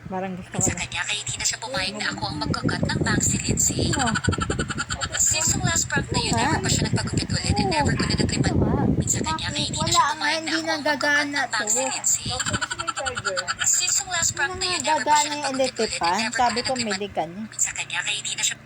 Parang gusto ko Sa na. kanya kaya hindi na siya pumayag na ako ang magkakat ng bangs si Lindsay. Oh, Since yung last prank na yun, nga. never pa siya nagpagupit ulit and never ko na natripan. Minsan kanya kaya hindi na siya pumayag na ako ang magkakat ng bangs si Lindsay. Since yung last prank na yun, never pa siya Gagana yung nagpagupit ulit and elitipan. never ko Sabi na ko, natripan. medikan. Minsan kanya kaya hindi na siya